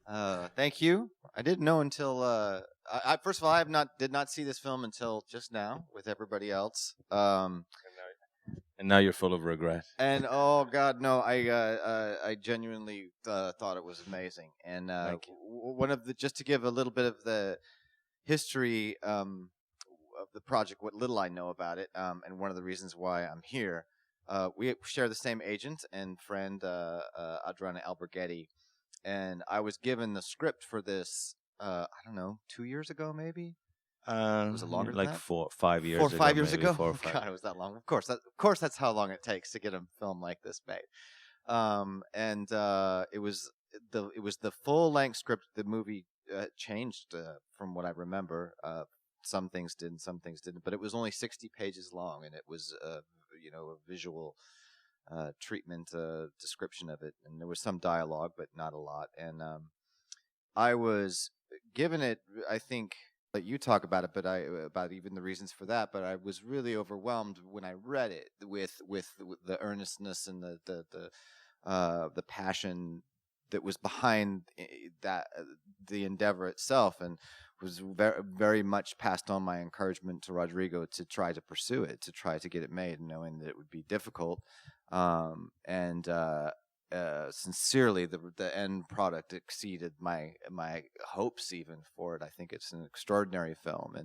Thank you. I didn't know until first of all, did not see this film until just now with everybody else. And now you're full of regret. And oh God, no! I genuinely thought it was amazing. And Thank you. one of the just to give a little bit of the history of the project, what little I know about it, and one of the reasons why I'm here. We share the same agent and friend, Adriana Alberghetti, and I was given the script for this. I don't know, 2 years ago, maybe. Was it longer than Like that? 4 5 years ago, 5 years maybe ago. 4 or 5. God, it was that long. Of course, that's how long it takes to get a film like this made. And it was the full length script. The movie changed from what I remember. Some things did, and some things didn't. But it was only 60 pages long, and it was a visual treatment description of it, and there was some dialogue, but not a lot. And I was given it. I think let you talk about it, but I about even the reasons for that. But I was really overwhelmed when I read it with the earnestness and the passion that was behind that the endeavor itself, and was very very much passed on my encouragement to Rodrigo to try to pursue it, to try to get it made, knowing that it would be difficult. And Sincerely, the end product exceeded my hopes even for it. I think it's an extraordinary film,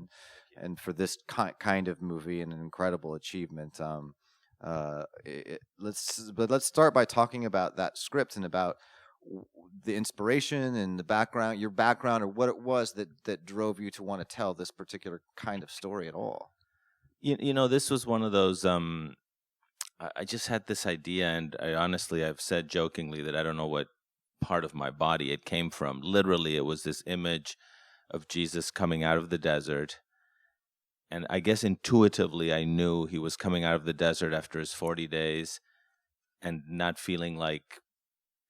and for this kind of movie, an incredible achievement. Let's start by talking about that script and about the inspiration and the background, your background, or what it was that drove you to want to tell this particular kind of story at all. This was one of those. I just had this idea, and I've said jokingly that I don't know what part of my body it came from. Literally, it was this image of Jesus coming out of the desert. And I guess intuitively, I knew he was coming out of the desert after his 40 days and not feeling like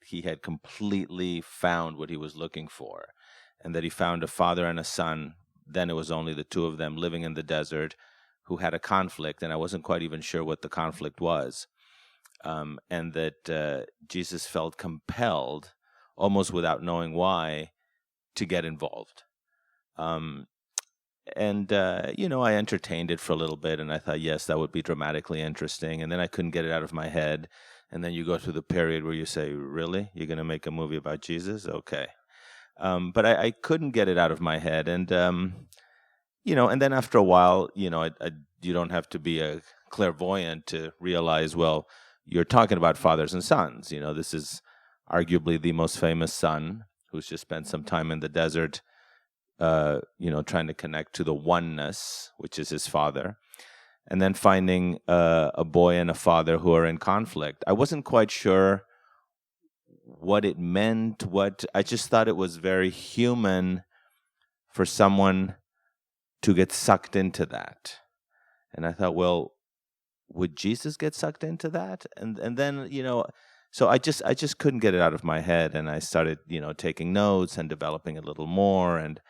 he had completely found what he was looking for, and that he found a father and a son. Then it was only the two of them living in the desert who had a conflict, and I wasn't quite even sure what the conflict was. And that Jesus felt compelled, almost without knowing why, to get involved. I entertained it for a little bit, and I thought, yes, that would be dramatically interesting. And then I couldn't get it out of my head. And then you go through the period where you say, really? You're going to make a movie about Jesus? Okay. But I couldn't get it out of my head. And, and then after a while, you don't have to be a clairvoyant to realize, well, you're talking about fathers and sons. This is arguably the most famous son who's just spent some time in the desert, trying to connect to the oneness, which is his father, and then finding a boy and a father who are in conflict. I wasn't quite sure what it meant. I just thought it was very human for someone to get sucked into that. And I thought, well, would Jesus get sucked into that? And then, so I just couldn't get it out of my head, and I started, taking notes and developing a little more, and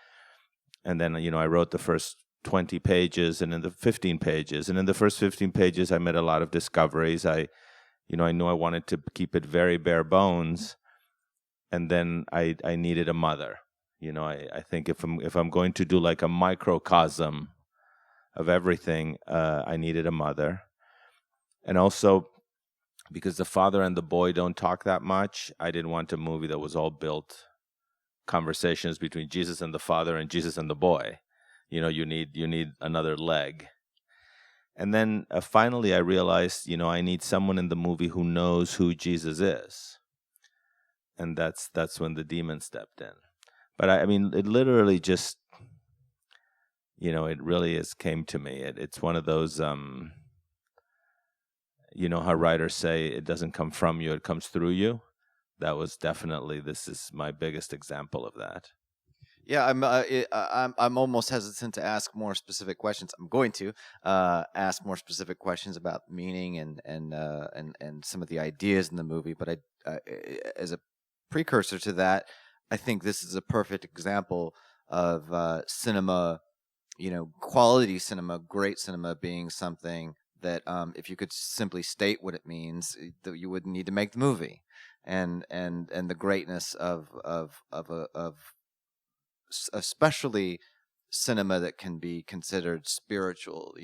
then, I wrote the first 20 pages and in the 15 pages. And in the first 15 pages, I made a lot of discoveries. I knew I wanted to keep it very bare bones. And then I needed a mother. I think if I'm going to do like a microcosm of everything, I needed a mother. And also, because the father and the boy don't talk that much, I didn't want a movie that was all built conversations between Jesus and the father and Jesus and the boy. You need another leg. And then finally I realized, I need someone in the movie who knows who Jesus is. And that's when the demon stepped in. But I mean, it literally just, it really came to me. It's one of those, how writers say it doesn't come from you, it comes through you. That was definitely, this is my biggest example of that. Yeah, I'm almost hesitant to ask more specific questions. I'm going to ask more specific questions about meaning and some of the ideas in the movie. But as a precursor to that, I think this is a perfect example of cinema, quality cinema, great cinema being something that if you could simply state what it means, you wouldn't need to make the movie. and the greatness of especially cinema that can be considered spiritual.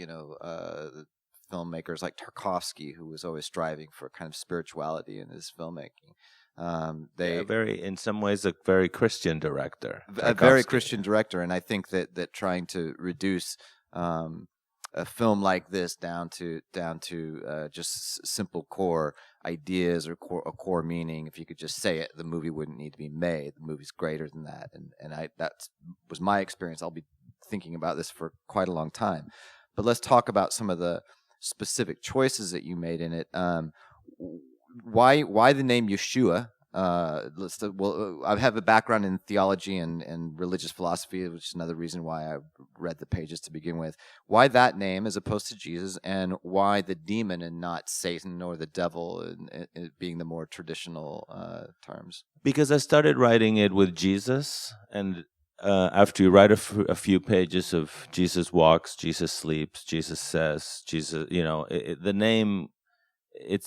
Filmmakers like Tarkovsky, who was always striving for kind of spirituality in his filmmaking. In some ways, a very Christian director. A very Christian director, and I think that trying to reduce a film like this down to just simple core ideas or a core meaning. If you could just say it, the movie wouldn't need to be made. The movie's greater than that, and that was my experience. I'll be thinking about this for quite a long time. But let's talk about some of the specific choices that you made in it. Why the name Yeshua? I have a background in theology and religious philosophy, which is another reason why I read the pages to begin with. Why that name as opposed to Jesus, and why the demon and not Satan or the devil, and being the more traditional terms? Because I started writing it with Jesus, and after you write a few pages of Jesus walks, Jesus sleeps, Jesus says, Jesus, the name,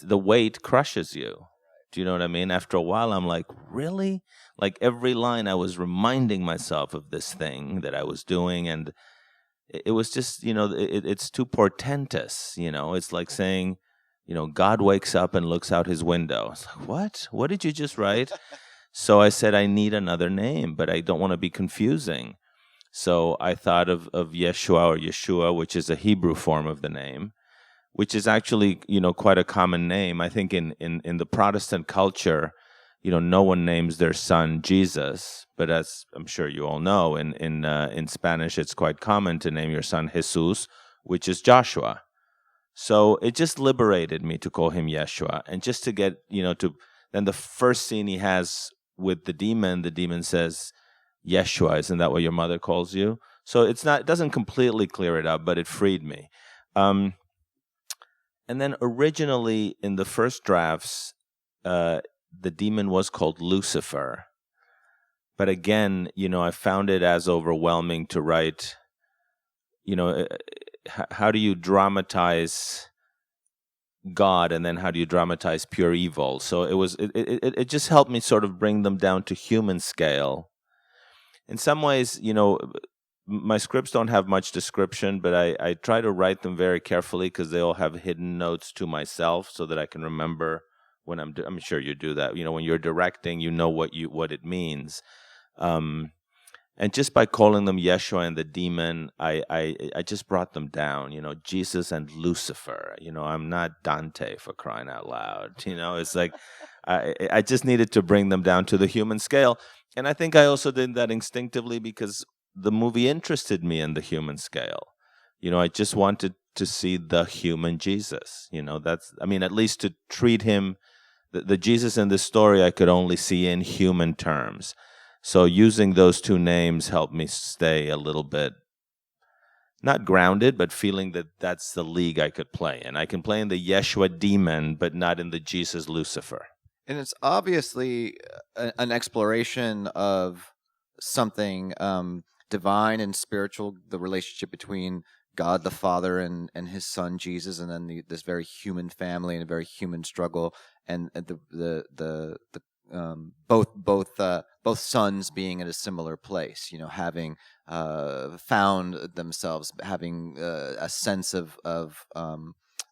the weight crushes you. Do you know what I mean? After a while, I'm like, really? Like every line I was reminding myself of this thing that I was doing, and it was just, it's too portentous, It's like saying, God wakes up and looks out his window. It's like, what? What did you just write? So I said, I need another name, but I don't want to be confusing. So I thought of Yeshua or Yeshua, which is a Hebrew form of the name, which is actually, quite a common name. I think in the Protestant culture, no one names their son Jesus, but as I'm sure you all know, in Spanish, it's quite common to name your son Jesus, which is Joshua. So it just liberated me to call him Yeshua, and just to get, then the first scene he has with the demon says, Yeshua, isn't that what your mother calls you? So it doesn't completely clear it up, but it freed me. And then originally in the first drafts, the demon was called Lucifer. But again, I found it as overwhelming to write, how do you dramatize God, and then how do you dramatize pure evil? So it just helped me sort of bring them down to human scale. In some ways, my scripts don't have much description, but I try to write them very carefully because they all have hidden notes to myself so that I can remember when I'm sure you do that. When you're directing, what it means. And just by calling them Yeshua and the demon, I just brought them down, Jesus and Lucifer. I'm not Dante, for crying out loud. It's like I just needed to bring them down to the human scale. And I think I also did that instinctively because the movie interested me in the human scale. I just wanted to see the human Jesus. At least to treat him, the Jesus in this story I could only see in human terms. So using those two names helped me stay a little bit, not grounded, but feeling that that's the league I could play in. I can play in the Yeshua demon, but not in the Jesus Lucifer. And it's obviously an exploration of something divine and spiritual, the relationship between God the Father and his Son Jesus, and then this very human family and a very human struggle, and both sons being at a similar place, having found themselves, having a sense of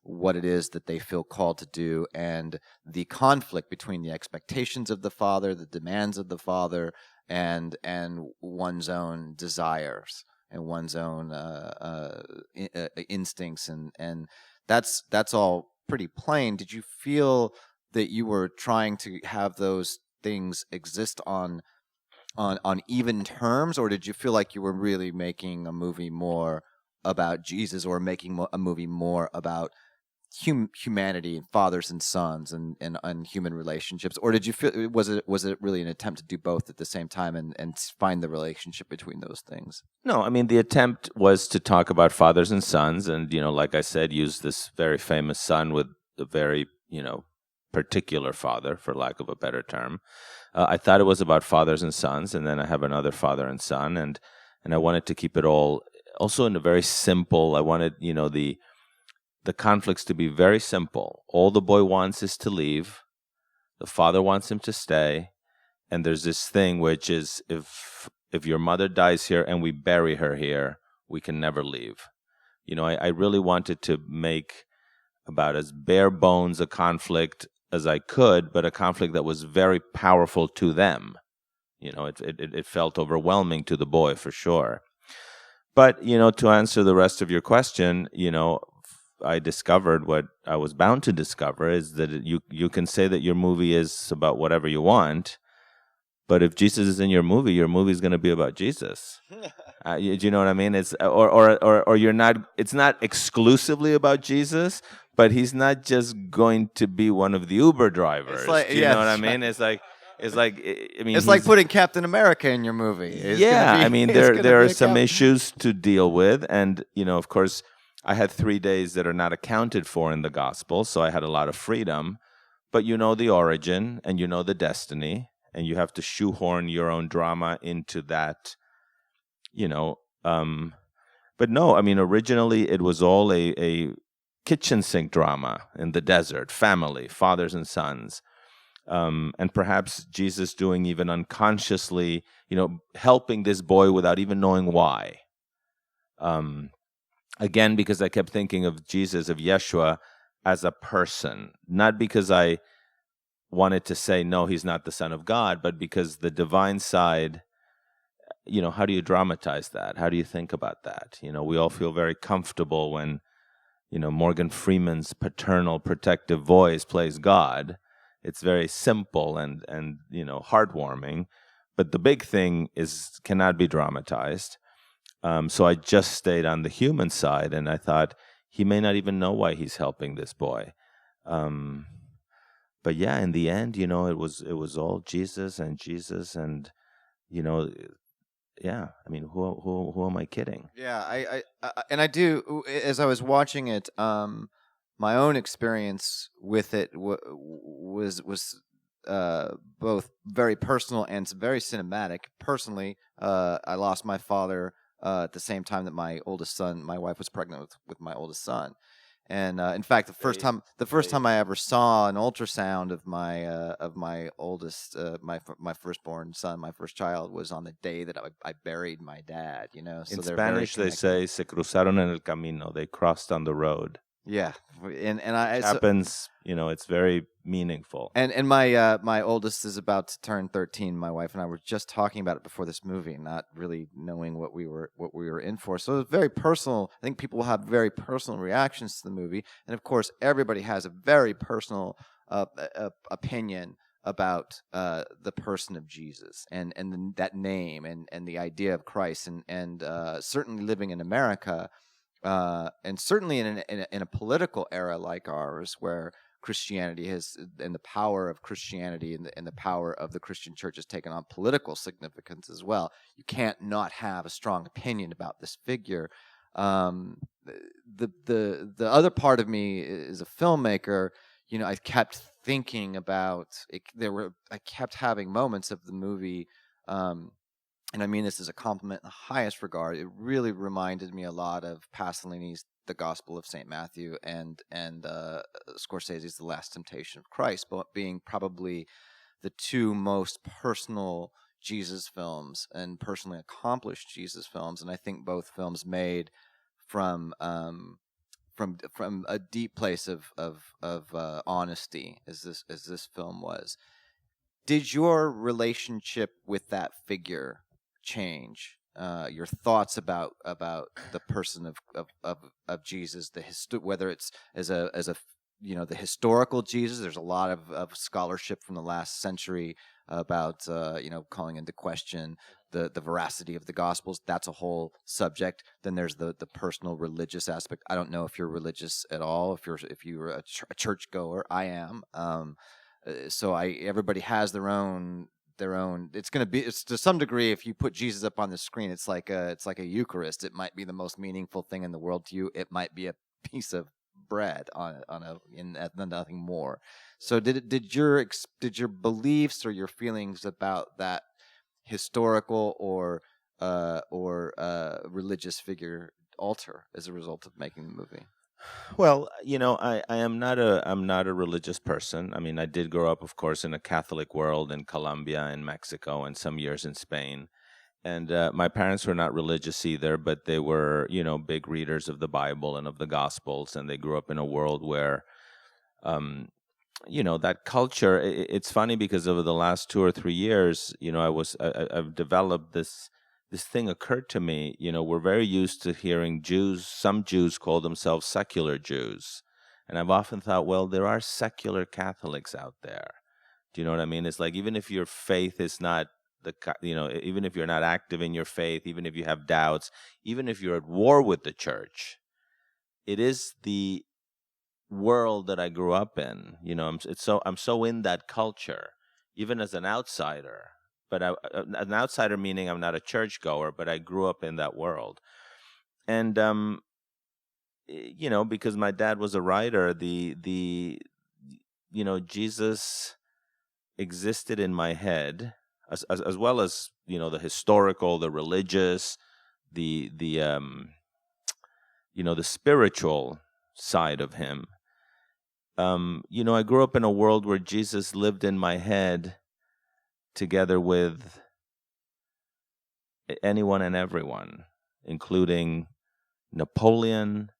what it is that they feel called to do, and the conflict between the expectations of the father, the demands of the father, and one's own desires and one's own instincts, and that's all pretty plain. Did you feel that you were trying to have those things exist on even terms, or did you feel like you were really making a movie more about Jesus, or making a movie more about humanity and fathers and sons and human relationships? Or did you feel was it really an attempt to do both at the same time and find the relationship between those things? No, the attempt was to talk about fathers and sons, and like I said, use this very famous son with a very particular father, for lack of a better term. I thought it was about fathers and sons, and then I have another father and son, and I wanted to keep it all also in a very simple. I wanted the conflicts to be very simple. All the boy wants is to leave. The father wants him to stay. And there's this thing which is if your mother dies here and we bury her here, we can never leave. I really wanted to make about as bare bones a conflict as I could, but a conflict that was very powerful to them. It felt overwhelming to the boy for sure. But, to answer the rest of your question, I discovered what I was bound to discover is that you can say that your movie is about whatever you want, but if Jesus is in your movie is going to be about Jesus. Do you know what I mean? It's or you're not. It's not exclusively about Jesus, but he's not just going to be one of the Uber drivers. Do you know what I mean? It's like. It's like putting Captain America in your movie. There are some issues to deal with, and of course, I had 3 days that are not accounted for in the gospel, so I had a lot of freedom. But the origin, and the destiny, and you have to shoehorn your own drama into that. But no, originally it was all a kitchen sink drama in the desert, family, fathers and sons. And perhaps Jesus doing even unconsciously, helping this boy without even knowing why. Again, because I kept thinking of Jesus, of Yeshua, as a person, not because I wanted to say, no, he's not the Son of God, but because the divine side, how do you dramatize that? How do you think about that? We all feel very comfortable when, Morgan Freeman's paternal, protective voice plays God. It's very simple and heartwarming, but the big thing cannot be dramatized. So I just stayed on the human side, and I thought he may not even know why he's helping this boy. But yeah, in the end, it was all Jesus, and yeah. Who am I kidding? Yeah, I do. As I was watching it, my own experience with it was both very personal and very cinematic. Personally, I lost my father at the same time that my wife was pregnant with my oldest son. And in fact, the first time I ever saw an ultrasound of my oldest, my firstborn son, my first child, was on the day that I buried my dad. So in Spanish they say "se cruzaron en el camino." They crossed on the road. Yeah, and it happens. It's very meaningful. And my oldest is about to turn 13. My wife and I were just talking about it before this movie, not really knowing what we were in for. So it was very personal. I think people will have very personal reactions to the movie, and of course, everybody has a very personal opinion about the person of Jesus and that name and the idea of Christ, and certainly living in America. And certainly in a political era like ours, where Christianity and the power of Christianity and the power of the Christian church has taken on political significance as well. You can't not have a strong opinion about this figure. The other part of me is a filmmaker. I kept thinking about it. I kept having moments of the movie. And I mean this as a compliment in the highest regard. It really reminded me a lot of Pasolini's The Gospel of St. Matthew and Scorsese's The Last Temptation of Christ, but being probably the two most personal Jesus films and personally accomplished Jesus films. And I think both films made from a deep place of honesty, as this film was. Did your relationship with that figure change? Your thoughts about the person of Jesus, whether it's as a the historical Jesus. There's a lot of scholarship from the last century about calling into question the veracity of the Gospels. That's a whole subject. Then there's the personal religious aspect. I don't know if you're religious at all. If you're a churchgoer, I am. So everybody has their own. It's to some degree, if you put Jesus up on the screen, it's like a Eucharist. It might be the most meaningful thing in the world to you. It might be a piece of bread and nothing more. So did your beliefs or your feelings about that historical or religious figure alter as a result of making the movie? Well, I am not a religious person. I mean, I did grow up, of course, in a Catholic world in Colombia and Mexico and some years in Spain. And my parents were not religious either, but they were, big readers of the Bible and of the Gospels, and they grew up in a world where, um, that culture. It's funny because over the last 2 or 3 years, I've developed this thing occurred to me. We're very used to hearing some Jews call themselves secular Jews. And I've often thought, well, there are secular Catholics out there. Do you know what I mean? It's like, even if your faith is not even if you're not active in your faith, even if you have doubts, even if you're at war with the church, it is the world that I grew up in. I'm so in that culture, even as an outsider. But an outsider meaning I'm not a churchgoer, but I grew up in that world. And because my dad was a writer, the Jesus existed in my head, as well as the historical, the religious, the the spiritual side of him. I grew up in a world where Jesus lived in my head together with anyone and everyone, including Napoleon,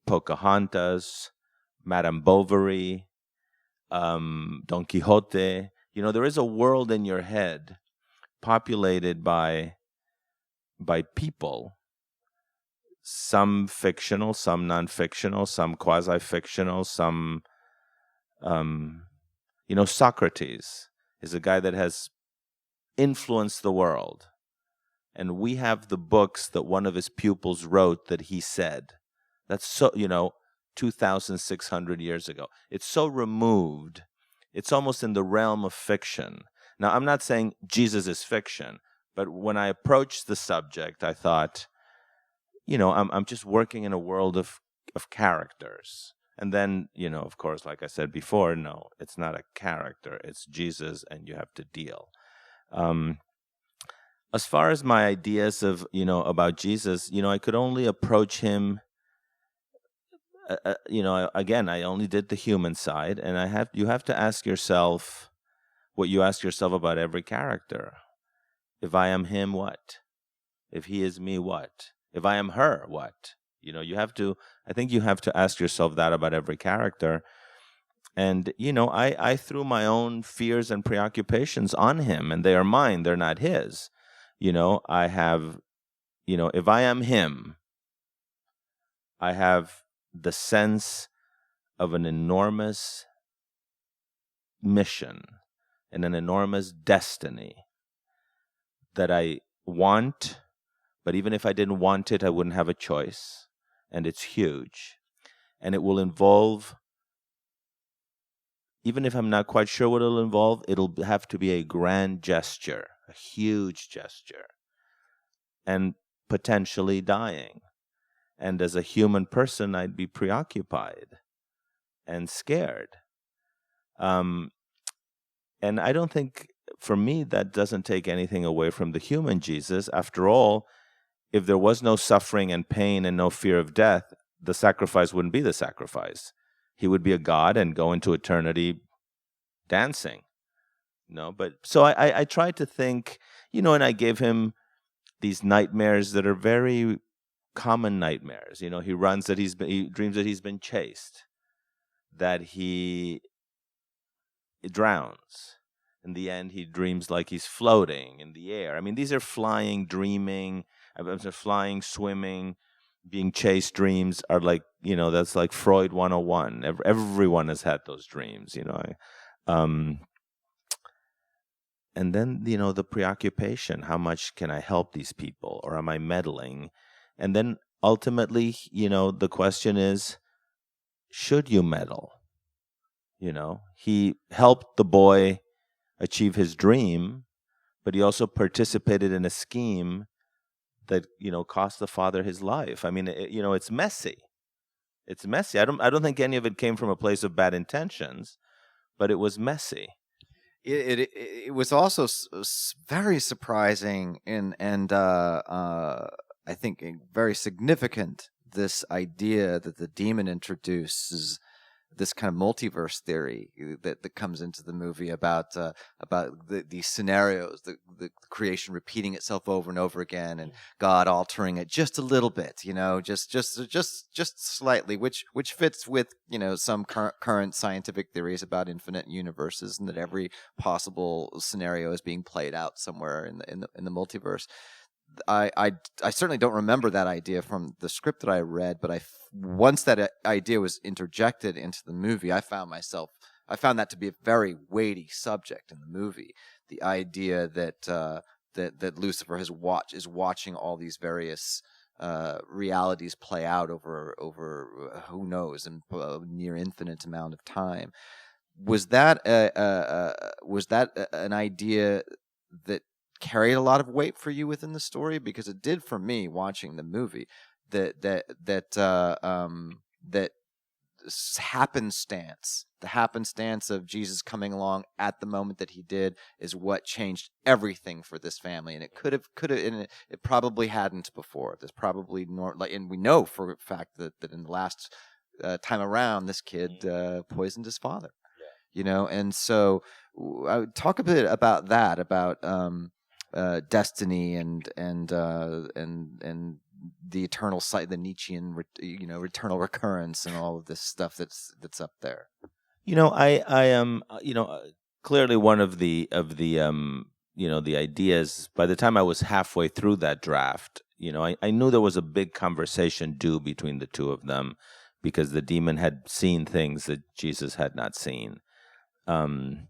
Pocahontas, Madame Bovary, Don Quixote. There is a world in your head populated by people, some fictional, some non-fictional, some quasi-fictional, some Socrates is a guy that has influenced the world. And we have the books that one of his pupils wrote that he said. That's so, 2,600 years ago. It's so removed. It's almost in the realm of fiction. Now, I'm not saying Jesus is fiction, but when I approached the subject, I thought, I'm just working in a world of characters. And then, of course, like I said before, no, it's not a character. It's Jesus, and you have to deal. As far as my ideas of, about Jesus, I could only approach him. Again, I only did the human side, and you have to ask yourself what you ask yourself about every character. If I am him, what? If he is me, what? If I am her, what? I think you have to ask yourself that about every character. And, I threw my own fears and preoccupations on him, and they are mine. They're not his. I have, if I am him, I have the sense of an enormous mission and an enormous destiny that I want, but even if I didn't want it, I wouldn't have a choice. And it's huge. And it will involve, even if I'm not quite sure what it'll involve, it'll have to be a grand gesture, a huge gesture, and potentially dying. And as a human person, I'd be preoccupied and scared. And I don't think, for me, that doesn't take anything away from the human Jesus. After all, if there was no suffering and pain and no fear of death, the sacrifice wouldn't be the sacrifice. He would be a god and go into eternity dancing. But so I tried to think, and I gave him these nightmares that are very common nightmares. He dreams that he's been chased, that he drowns. In the end, he dreams like he's floating in the air. I mean, these are flying, dreaming, flying, swimming, being chased dreams are like, that's like Freud 101. Everyone has had those dreams, And then, the preoccupation, how much can I help these people, or am I meddling? And then ultimately, the question is, should you meddle? He helped the boy achieve his dream, but he also participated in a scheme that, cost the father his life. I mean, it's messy. It's messy. I don't think any of it came from a place of bad intentions, but it was messy. It was also very surprising and I think very significant this idea that the demon introduces, this kind of multiverse theory that comes into the movie about these scenarios, the creation repeating itself over and over again, and God altering it just a little bit, just slightly, which fits with some current scientific theories about infinite universes, and that every possible scenario is being played out somewhere in the multiverse. I certainly don't remember that idea from the script that I read, but once that idea was interjected into the movie, I found that to be a very weighty subject in the movie. The idea that that Lucifer is watching all these various realities play out over who knows, and a near infinite amount of time. Was that an idea that carried a lot of weight for you within the story? Because it did for me watching the movie. That happenstance, the happenstance of Jesus coming along at the moment that he did, is what changed everything for this family. And it could have, and it probably hadn't before. There's probably and we know for a fact that in the last time around, this kid poisoned his father. And so I would talk a bit about that, about destiny and the eternal the Nietzschean, eternal recurrence, and all of this stuff that's up there. I am, clearly one of the the ideas. By the time I was halfway through that draft, I knew there was a big conversation due between the two of them, because the demon had seen things that Jesus had not seen, and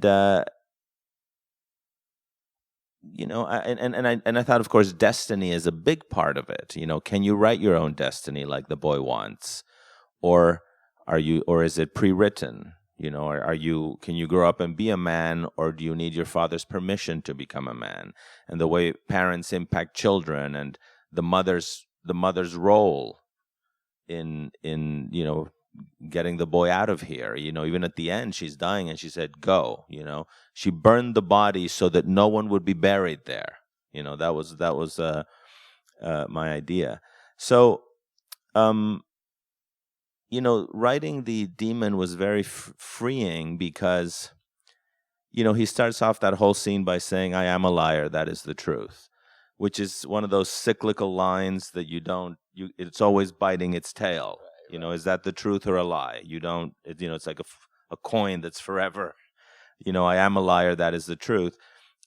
I thought, of course, destiny is a big part of it. Can you write your own destiny like the boy wants, or is it pre-written? Can you grow up and be a man, or do you need your father's permission to become a man? And the way parents impact children, and the mother's role in getting the boy out of here. Even at the end, she's dying and she said, go. She burned the body so that no one would be buried there. That was my idea. So, writing the demon was very freeing, because, he starts off that whole scene by saying, I am a liar, that is the truth, which is one of those cyclical lines that it's always biting its tail. Is that the truth or a lie? It's like a coin that's forever. I am a liar, that is the truth.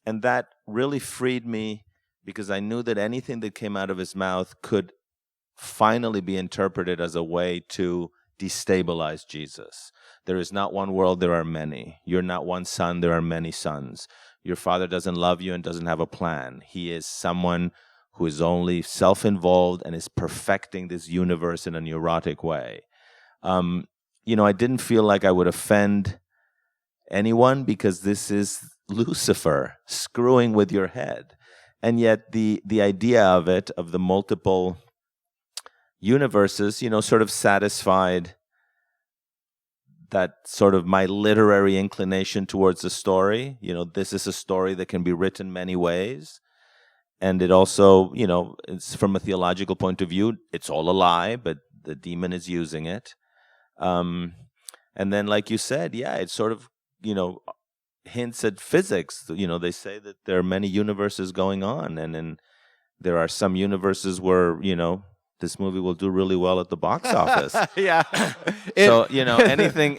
And that really freed me, because I knew that anything that came out of his mouth could finally be interpreted as a way to destabilize Jesus. There is not one world, there are many. You're not one son, there are many sons. Your father doesn't love you and doesn't have a plan. He is someone who is only self-involved and is perfecting this universe in a neurotic way. I didn't feel like I would offend anyone, because this is Lucifer screwing with your head. And yet the idea of the multiple universes, sort of satisfied that sort of my literary inclination towards the story. This is a story that can be written many ways. And it also, it's from a theological point of view, it's all a lie, but the demon is using it. And then, like you said, it sort of, hints at physics. They say that there are many universes going on, and then there are some universes where, this movie will do really well at the box office. Yeah. So, anything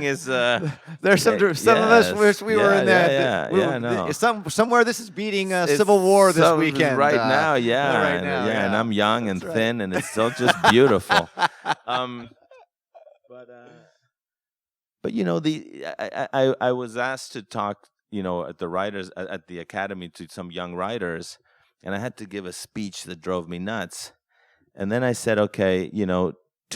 is... There's some of us wish we were in that. No. Somewhere this is beating Civil War this weekend. Right now, and I'm young and thin, and it's still just beautiful. But I was asked to talk, at the Academy, to some young writers, and I had to give a speech that drove me nuts. And then I said, okay, 2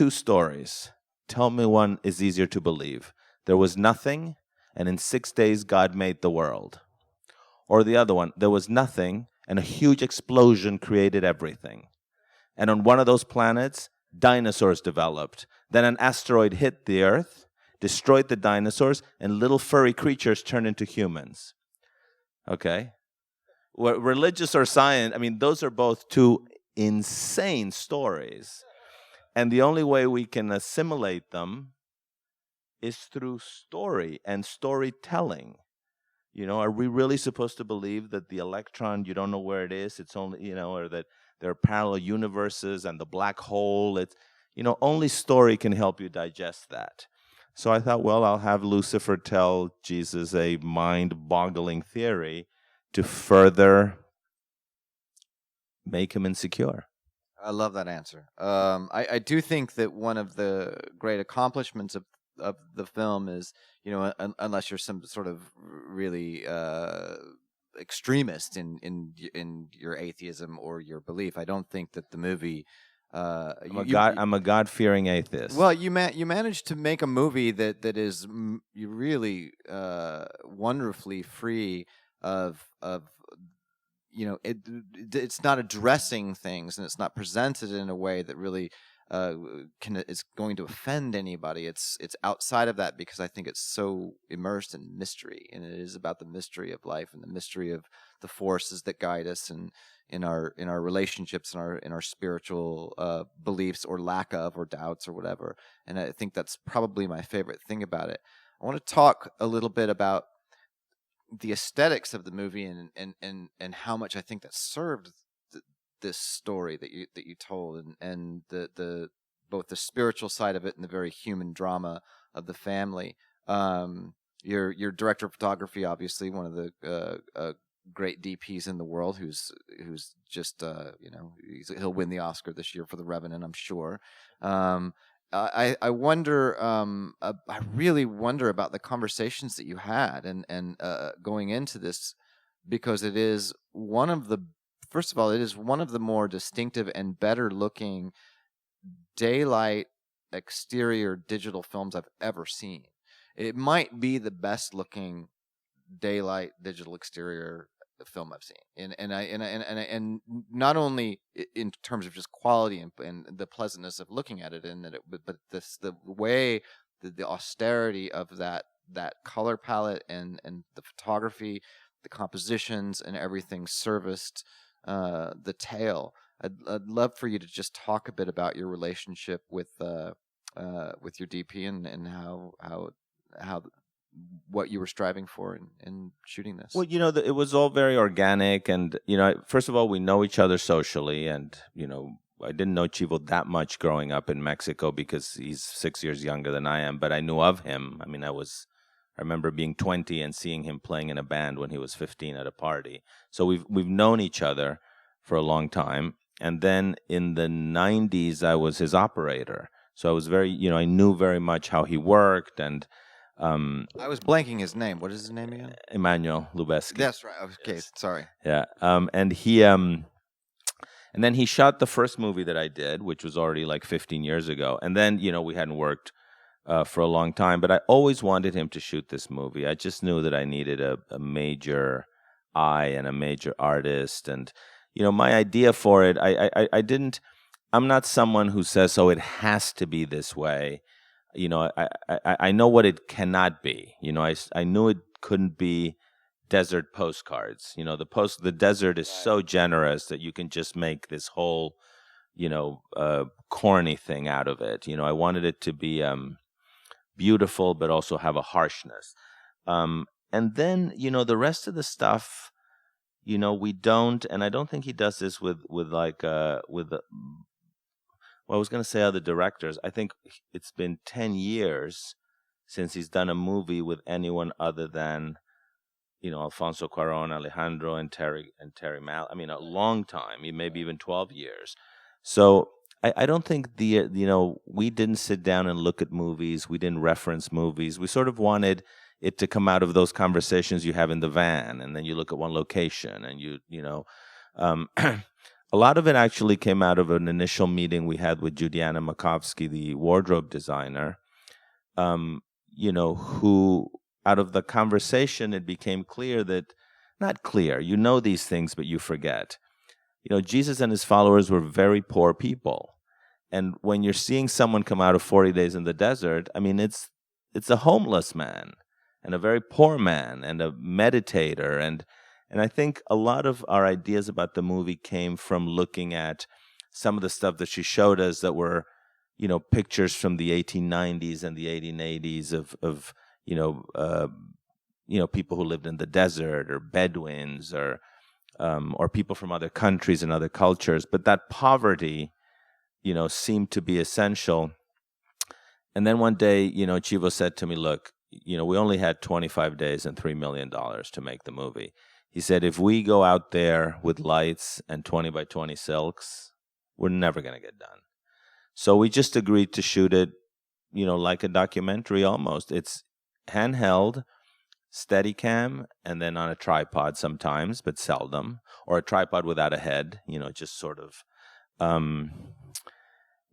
stories. Tell me one is easier to believe. There was nothing, and in 6 days God made the world. Or the other one, there was nothing, and a huge explosion created everything. And on one of those planets, dinosaurs developed. Then an asteroid hit the Earth, destroyed the dinosaurs, and little furry creatures turned into humans. Okay? Religious or science, those are both 2 insane stories. And the only way we can assimilate them is through story and storytelling. Are we really supposed to believe that the electron, you don't know where it is, it's only, or that there are parallel universes and the black hole? It's, only story can help you digest that. So I thought, well, I'll have Lucifer tell Jesus a mind-boggling theory to further make him insecure. I love that answer. I do think that one of the great accomplishments of the film is, unless you're some sort of really extremist in your atheism or your belief, I don't think that the movie. I'm a God-fearing atheist. Well, you managed to make a movie that is really wonderfully free of it's not addressing things, and it's not presented in a way that really is going to offend anybody. It's outside of that, because I think it's so immersed in mystery, and it is about the mystery of life and the mystery of the forces that guide us, and in our relationships, and in our spiritual beliefs or lack of, or doubts or whatever. And I think that's probably my favorite thing about it. I want to talk a little bit about the aesthetics of the movie, and how much I think that served this story that you told, and the both the spiritual side of it and the very human drama of the family. Your director of photography, obviously one of the great DPs in the world, who's just he'll win the Oscar this year for The Revenant, I'm sure. I wonder. I really wonder about the conversations that you had, and going into this, because it is one of the. First of all, it is one of the more distinctive and better looking daylight exterior digital films I've ever seen. It might be the best looking daylight digital exterior film I've seen, and not only in terms of just quality and the pleasantness of looking at it, but the way, the austerity of that color palette, and the photography, the compositions, and everything serviced the tale. I'd love for you to just talk a bit about your relationship with your DP, and how what you were striving for in shooting this. Well, it was all very organic, and first of all, we know each other socially, and I didn't know Chivo that much growing up in Mexico, because he's 6 years younger than I am, but I knew of him. I mean, I remember being 20 and seeing him playing in a band when he was 15 at a party. So we've known each other for a long time. And then in the 90s, I was his operator. So I was I knew very much how he worked, and I was blanking his name. What is his name again? Emmanuel Lubezki. That's right. Okay, Yes. Sorry. Yeah. And he and then he shot the first movie that I did, which was already like 15 years ago. And then, we hadn't worked for a long time, but I always wanted him to shoot this movie. I just knew that I needed a major eye and a major artist. And, my idea for it, I'm not someone who says, oh, it has to be this way. I know what it cannot be. I knew it couldn't be desert postcards. The desert is so generous that you can just make this whole, corny thing out of it. I wanted it to be beautiful, but also have a harshness. And then, the rest of the stuff, we don't, and I don't think he does this with I was going to say other directors. I think it's been 10 years since he's done a movie with anyone other than, Alfonso Cuarón, Alejandro, and Terry Mal. I mean, a long time, maybe even 12 years. So I don't think we didn't sit down and look at movies. We didn't reference movies. We sort of wanted it to come out of those conversations you have in the van, and then you look at one location, and a lot of it actually came out of an initial meeting we had with Judiana Makovsky, the wardrobe designer, who, out of the conversation, it became clear that, not clear, these things, but you forget. Jesus and his followers were very poor people. And when you're seeing someone come out of 40 days in the desert, I mean, it's a homeless man, and a very poor man, and a meditator, and I think a lot of our ideas about the movie came from looking at some of the stuff that she showed us that were, pictures from the 1890s and the 1880s of people who lived in the desert, or Bedouins, or people from other countries and other cultures. But that poverty, seemed to be essential. And then one day, Chivo said to me, look, we only had 25 days and $3 million to make the movie. He said, if we go out there with lights and 20 by 20 silks, we're never going to get done. So we just agreed to shoot it, like a documentary almost. It's handheld, Steadicam, and then on a tripod sometimes, but seldom, or a tripod without a head, just sort of.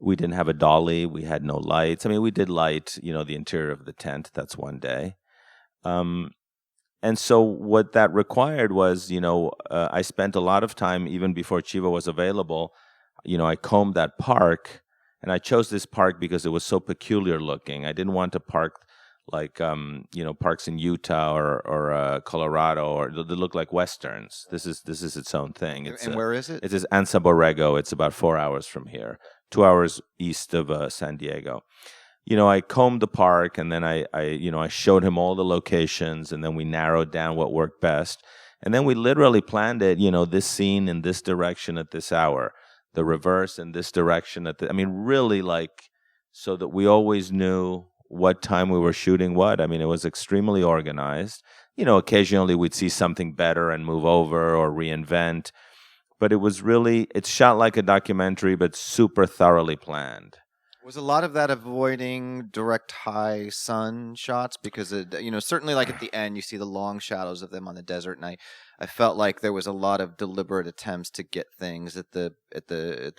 We didn't have a dolly. We had no lights. I mean, we did light, the interior of the tent. That's one day. And so what that required was, I spent a lot of time, even before Chivo was available, I combed that park, and I chose this park because it was so peculiar looking. I didn't want to park like, parks in Utah or Colorado, or they look like Westerns. This is its own thing. And where is it? It is Anza Borrego. It's about 4 hours from here, 2 hours east of San Diego. I combed the park, and then I showed him all the locations, and then we narrowed down what worked best. And then we literally planned it, this scene in this direction at this hour, the reverse in this direction really, like, so that we always knew what time we were shooting what. I mean, it was extremely organized. Occasionally we'd see something better and move over or reinvent. But it's shot like a documentary, but super thoroughly planned. Was a lot of that avoiding direct high sun shots? Because, certainly like at the end, you see the long shadows of them on the desert. And I felt like there was a lot of deliberate attempts to get things at the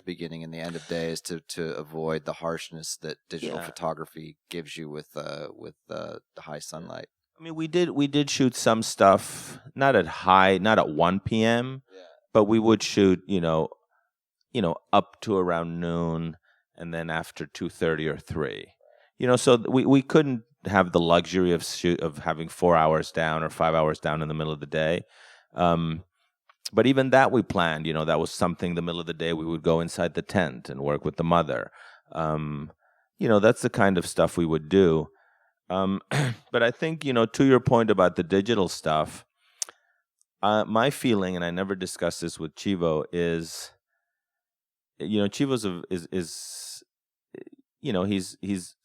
beginning and the end of days to avoid the harshness that digital photography gives you with the high sunlight. I mean, we did shoot some stuff, not at 1 p.m., but we would shoot, up to around noon, and then after 2:30 or 3. So we couldn't have the luxury of having 4 hours down or 5 hours down in the middle of the day. But even that we planned. That was something. The middle of the day we would go inside the tent and work with the mother. That's the kind of stuff we would do. But I think, to your point about the digital stuff, my feeling, and I never discussed this with Chivo, is, Chivo's he's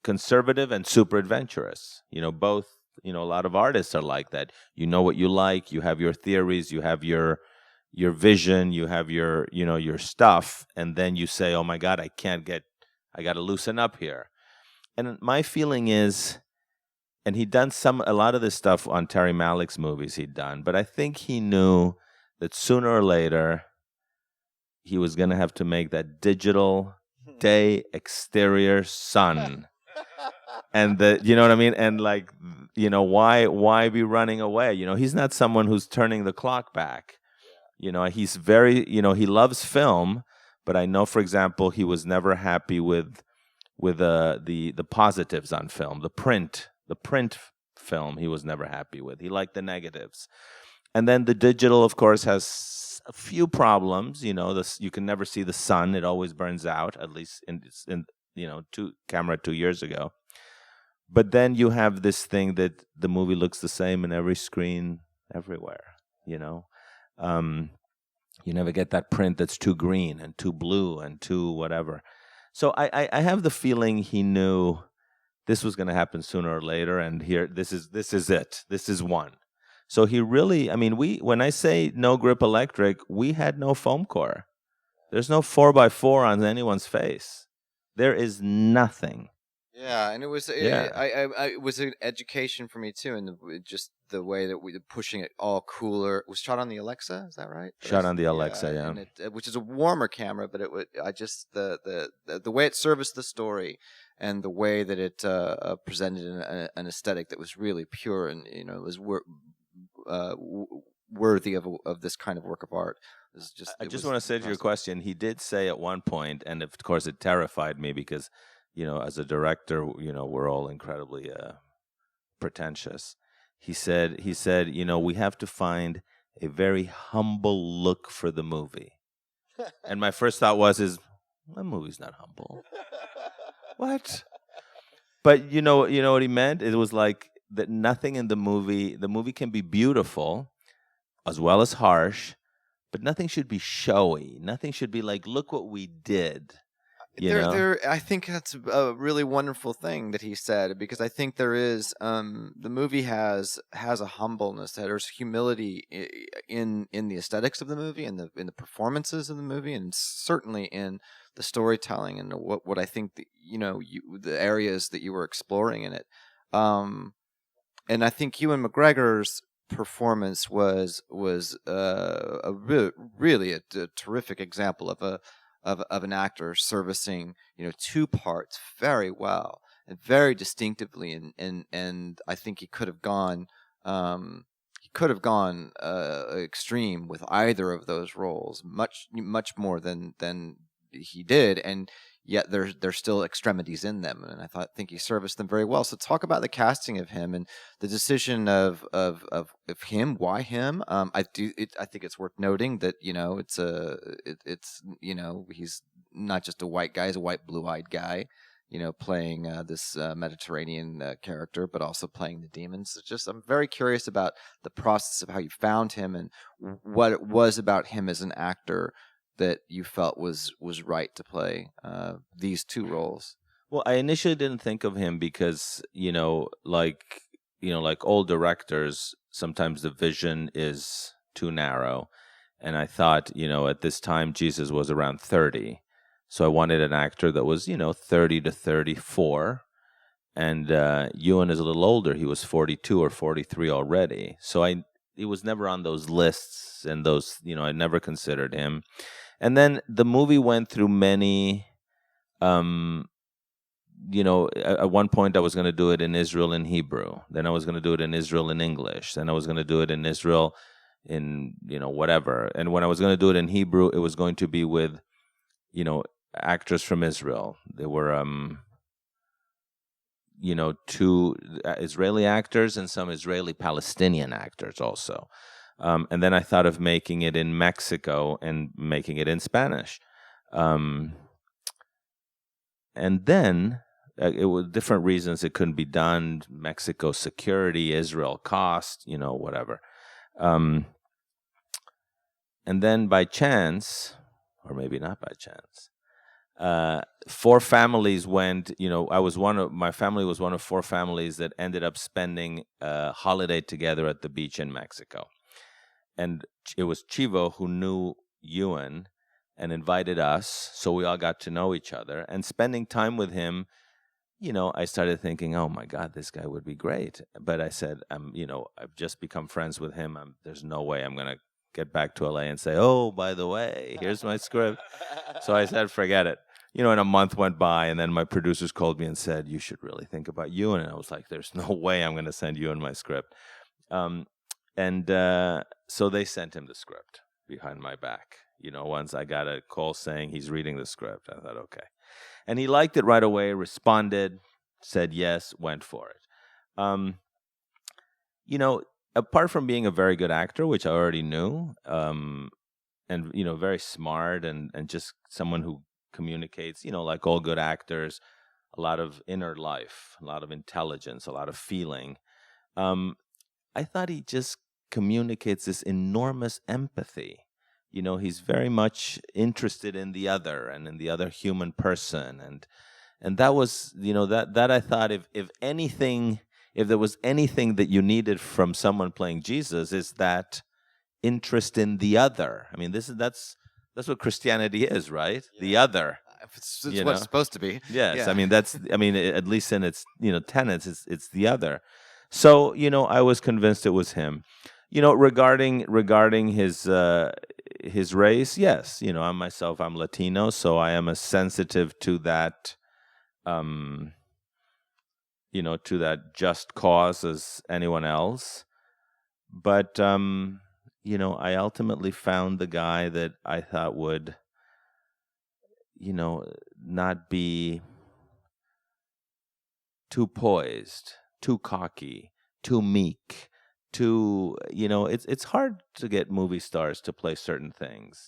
conservative and super adventurous. Both, a lot of artists are like that. You know what you like, you have your theories, you have your vision, you have your stuff, and then you say, oh my God, I got to loosen up here. And my feeling is, and he'd done a lot of this stuff on Terry Malick's movies he'd done, but I think he knew that sooner or later he was going to have to make that digital day exterior sun. And you know what I mean? And like, why be running away? He's not someone who's turning the clock back. He's very, he loves film, but I know, for example, he was never happy with the positives on film, the print film he was never happy with. He liked the negatives. And then the digital, of course, has a few problems. You can never see the sun. It always burns out, at least in camera 2 years ago. But then you have this thing that the movie looks the same in every screen everywhere, You never get that print that's too green and too blue and too whatever. So I have the feeling he knew this was going to happen sooner or later, and here this is it. This is one. So he really, when I say no grip electric, we had no foam core. There's no 4x4 on anyone's face. There is nothing. Yeah, and it was it was an education for me too, and just the way that we were pushing it all cooler. It was shot on the Alexa, is that right? Shot on the Alexa, yeah. And which is a warmer camera, but the way it serviced the story, and the way that it presented an aesthetic that was really pure, and it was worthy of this kind of work of art. I just want to say to your question, he did say at one point, and of course it terrified me because, as a director, we're all incredibly pretentious. He said, we have to find a very humble look for the movie. And my first thought is that movie's not humble. What? But you know what he meant? It was like that nothing in the movie can be beautiful as well as harsh, but nothing should be showy. Nothing should be like, look what we did. I think that's a really wonderful thing that he said, because I think there is the movie has a humbleness. There's humility in the aesthetics of the movie, and in the performances of the movie, and certainly in the storytelling and what I think the areas that you were exploring in it. And I think Ewan McGregor's performance was really a terrific example of an actor servicing two parts very well and very distinctively, and I think he could have gone extreme with either of those roles, much more than he did, and yet there's still extremities in them, and I think he serviced them very well. So talk about the casting of him and the decision of him. Why him? I think it's worth noting that he's not just a white guy; he's a white blue-eyed guy, playing this Mediterranean character, but also playing the demons. It's just, I'm very curious about the process of how you found him and what it was about him as an actor that you felt was right to play these two roles. Well, I initially didn't think of him because, like old directors, sometimes the vision is too narrow. And I thought, at this time, Jesus was around 30. So I wanted an actor that was, 30 to 34. And Ewan is a little older. He was 42 or 43 already. So he was never on those lists, and those, I never considered him. And then the movie went through many, at one point I was going to do it in Israel in Hebrew. Then I was going to do it in Israel in English. Then I was going to do it in Israel in, whatever. And when I was going to do it in Hebrew, it was going to be with, actors from Israel. There were, two Israeli actors and some Israeli-Palestinian actors also. And then I thought of making it in Mexico and making it in Spanish. And then it was different reasons it couldn't be done. Mexico security, Israel cost, whatever. And then by chance, or maybe not by chance, 4 families went, my family was one of 4 families that ended up spending a holiday together at the beach in Mexico. And it was Chivo who knew Ewan and invited us, so we all got to know each other. And spending time with him, I started thinking, oh my God, this guy would be great. But I said, I've just become friends with him. There's no way I'm going to get back to LA and say, oh, by the way, here's my script. So I said, forget it. And a month went by, and then my producers called me and said, you should really think about Ewan. And I was like, there's no way I'm going to send Ewan my script. So they sent him the script behind my back. Once I got a call saying he's reading the script, I thought, okay. And he liked it right away, responded, said yes, went for it. Apart from being a very good actor, which I already knew, and, very smart and just someone who communicates, like all good actors, a lot of inner life, a lot of intelligence, a lot of feeling. I thought he just communicates this enormous empathy. He's very much interested in the other and in the other human person. And that was, that I thought if there was anything that you needed from someone playing Jesus, is that interest in the other. I mean, that's what Christianity is, right? Yeah. The other. It's what it's supposed to be. Yes. Yeah. I mean, at least in its, tenets, it's the other. So, I was convinced it was him. Regarding his race, yes, I'm Latino, so I am as sensitive to that, to that just cause as anyone else. But, I ultimately found the guy that I thought would, not be too poised, too cocky, too meek, too, it's hard to get movie stars to play certain things,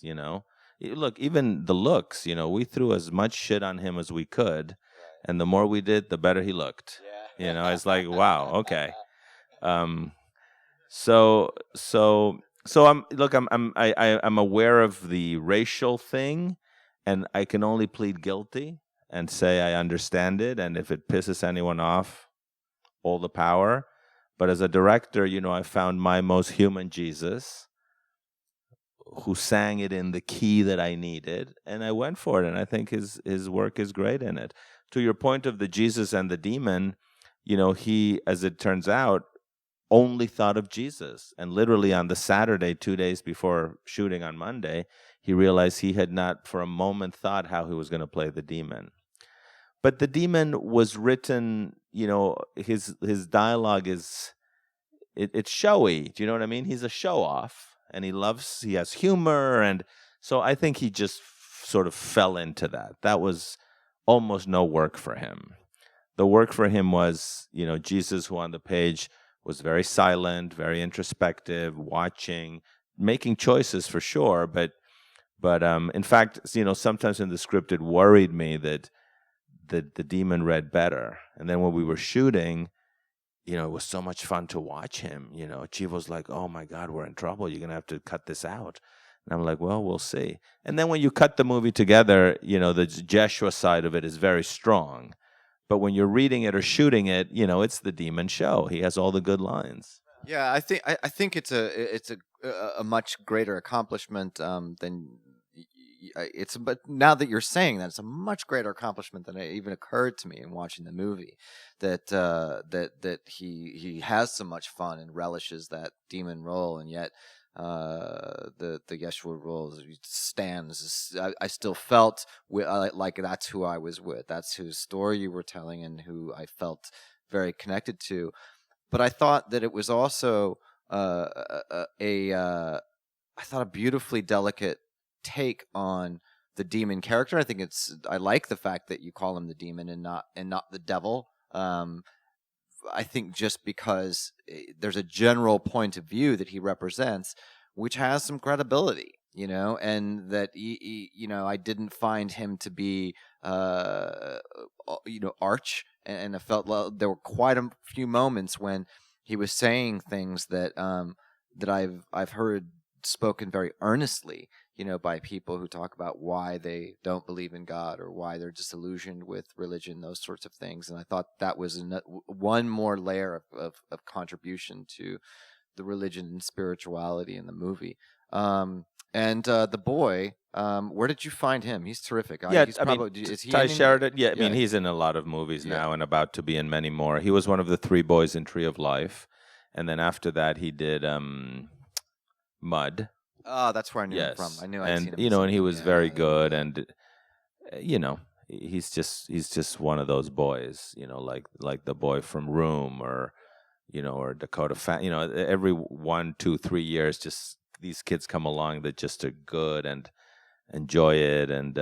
Look, even the looks, we threw as much shit on him as we could, and the more we did, the better he looked. Yeah. It's like, wow, okay. Um, so so so I'm aware of the racial thing, and I can only plead guilty and say I understand it, and if it pisses anyone off, all the power. But as a director, I found my most human Jesus, who sang it in the key that I needed, and I went for it. And I think his work is great in it. To your point of the Jesus and the demon, he, as it turns out, only thought of Jesus. And literally on the Saturday, 2 days before shooting on Monday, he realized he had not for a moment thought how he was going to play the demon. But the demon was written, his dialogue it's showy. Do you know what I mean? He's a show off, and he has humor. And so I think he just sort of fell into that. That was almost no work for him. The work for him was, Jesus, who on the page was very silent, very introspective, watching, making choices for sure. But in fact, sometimes in the script it worried me that the demon read better. And then when we were shooting, it was so much fun to watch him. Chief was like, "Oh my God, we're in trouble. You're gonna have to cut this out." And I'm like, "Well, we'll see." And then when you cut the movie together, the Jeshua side of it is very strong. But when you're reading it or shooting it, it's the demon show. He has all the good lines. Yeah, I think it's a much greater accomplishment than it's. But now that you're saying that, it's a much greater accomplishment than it even occurred to me in watching the movie. That he has so much fun and relishes that demon role, and yet the Yeshua role stands. I still felt like that's who I was with. That's whose story you were telling, and who I felt very connected to. But I thought that it was also I thought a beautifully delicate take on the demon character. I like the fact that you call him the demon and not the devil. I think just because there's a general point of view that he represents, which has some credibility, and that I didn't find him to be arch, and I felt there were quite a few moments when he was saying things that I've heard spoken very earnestly, by people who talk about why they don't believe in God or why they're disillusioned with religion, those sorts of things. And I thought that was one more layer of contribution to the religion and spirituality in the movie. And the boy, where did you find him? He's terrific. Yeah, Is he Ty in Sheridan. Yeah, yeah. He's in a lot of movies now and about to be in many more. He was one of the three boys in Tree of Life, and then after that he did Mud. Oh, that's where I knew him from. I knew I'd seen him. And he was very good, and he's just one of those boys, like the boy from Room, or or Dakota every 1, 2, 3 years, just these kids come along that just are good and enjoy it, and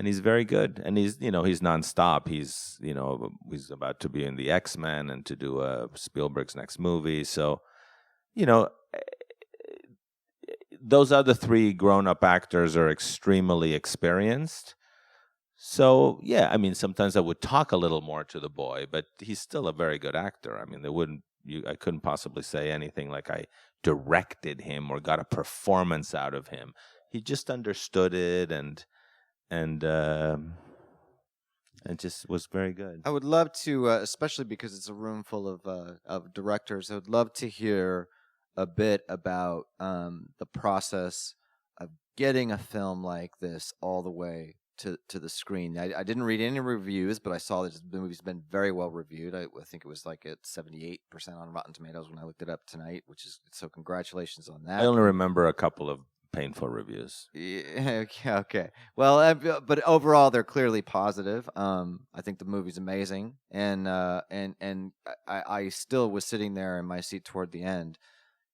he's very good, and he's nonstop. He's he's about to be in the X-Men and to do Spielberg's next movie, so those other three grown-up actors are extremely experienced. So, yeah, sometimes I would talk a little more to the boy, but he's still a very good actor. I couldn't possibly say anything like I directed him or got a performance out of him. He just understood it and just was very good. I would love to, especially because it's a room full of directors, I would love to hear a bit about the process of getting a film like this all the way to the screen. I didn't read any reviews, but I saw that the movie's been very well reviewed. I think it was like at 78% on Rotten Tomatoes when I looked it up tonight, so congratulations on that. I only remember a couple of painful reviews. Yeah, okay. Well, but overall, they're clearly positive. I think the movie's amazing, and I still was sitting there in my seat toward the end,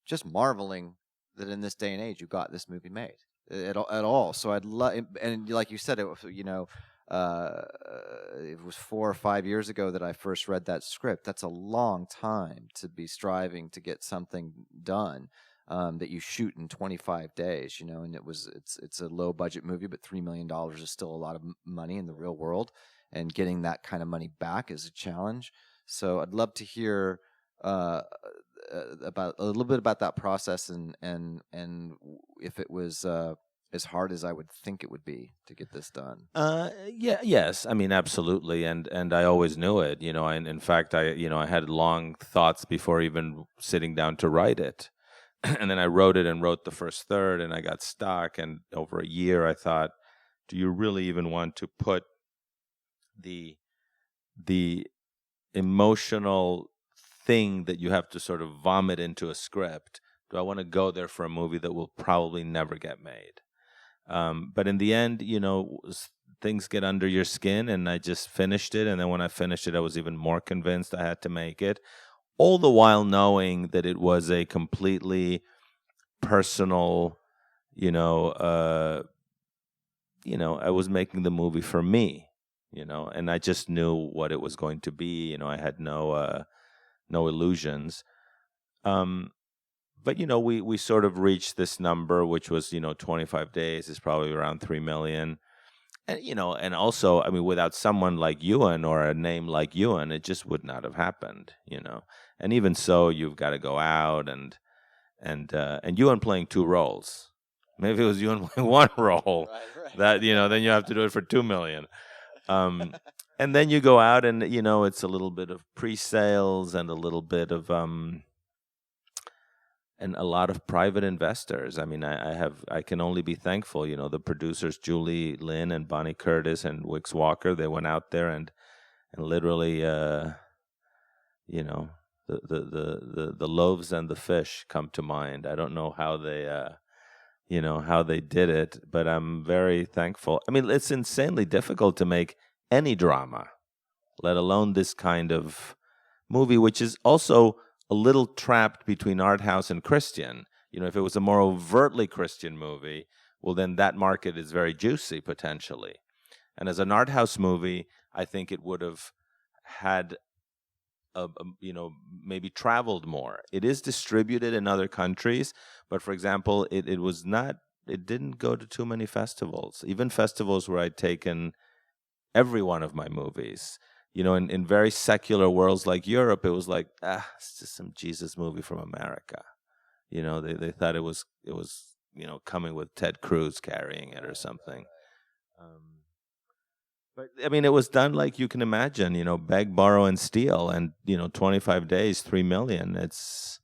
just marveling that in this day and age you got this movie made at all. So I'd love, and like you said, it was it was 4 or 5 years ago that I first read that script. That's a long time to be striving to get something done. that you shoot in 25 days, and it's a low budget movie, but $3 million is still a lot of money in the real world, and getting that kind of money back is a challenge. So I'd love to hear about a little bit about that process, and if it was as hard as I would think it would be to get this done. Yes. I mean, absolutely. And I always knew it, and in fact, I had long thoughts before even sitting down to write it. And then I wrote the first third, and I got stuck. And over a year, I thought, do you really even want to put the emotional thing that you have to sort of vomit into a script? Do I want to go there for a movie that will probably never get made? But in the end, things get under your skin, and I just finished it. And then when I finished it, I was even more convinced I had to make it, all the while knowing that it was a completely personal, I was making the movie for me, and I just knew what it was going to be. I had no illusions. But, we sort of reached this number, which was, 25 days is probably around 3 million. And, and also, I mean, without someone like Ewan or a name like Ewan, it just would not have happened, And even so, you've got to go out and Ewan playing 2 roles. Maybe if it was Ewan playing 1 role, right. That, then you have to do it for 2 million. And then you go out and, it's a little bit of pre-sales and a little bit of, and a lot of private investors. I mean, I can only be thankful. The producers Julie Lynn and Bonnie Curtis and Wix Walker, they went out there and literally, the loaves and the fish come to mind. I don't know how they, how they did it, but I'm very thankful. I mean, it's insanely difficult to make any drama, let alone this kind of movie, which is also a little trapped between art house and Christian. If it was a more overtly Christian movie, well, then that market is very juicy potentially. And as an art house movie, I think it would have had, maybe traveled more. It is distributed in other countries, but for example, it didn't go to too many festivals, even festivals where I'd taken every one of my movies. In very secular worlds like Europe, it was like, it's just some Jesus movie from America. They thought it was coming with Ted Cruz carrying it or something. But I mean, it was done like you can imagine, beg, borrow, and steal, and 25 days, 3 million. It's,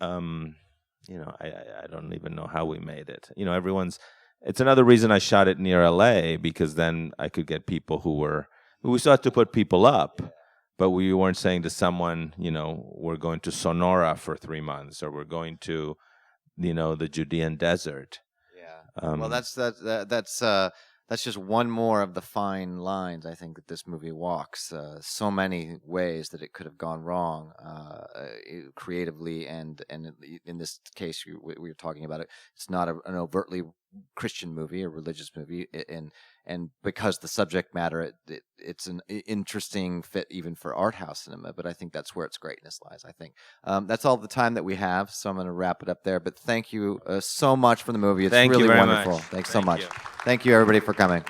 I don't even know how we made it. It's another reason I shot it near LA, because then I could get people we still had to put people up, but we weren't saying to someone, we're going to Sonora for 3 months, or we're going to, the Judean desert. Yeah. Well, that's just one more of the fine lines I think that this movie walks. So many ways that it could have gone wrong, creatively, and in this case we were talking about it. It's not an overtly Christian movie, a religious movie, and because the subject matter, it's an interesting fit even for art house cinema. But I think that's where its greatness lies. I think that's all the time that we have, so I'm going to wrap it up there. But thank you so much for the movie. It's really wonderful. Thanks so much. Thank you, everybody, for coming.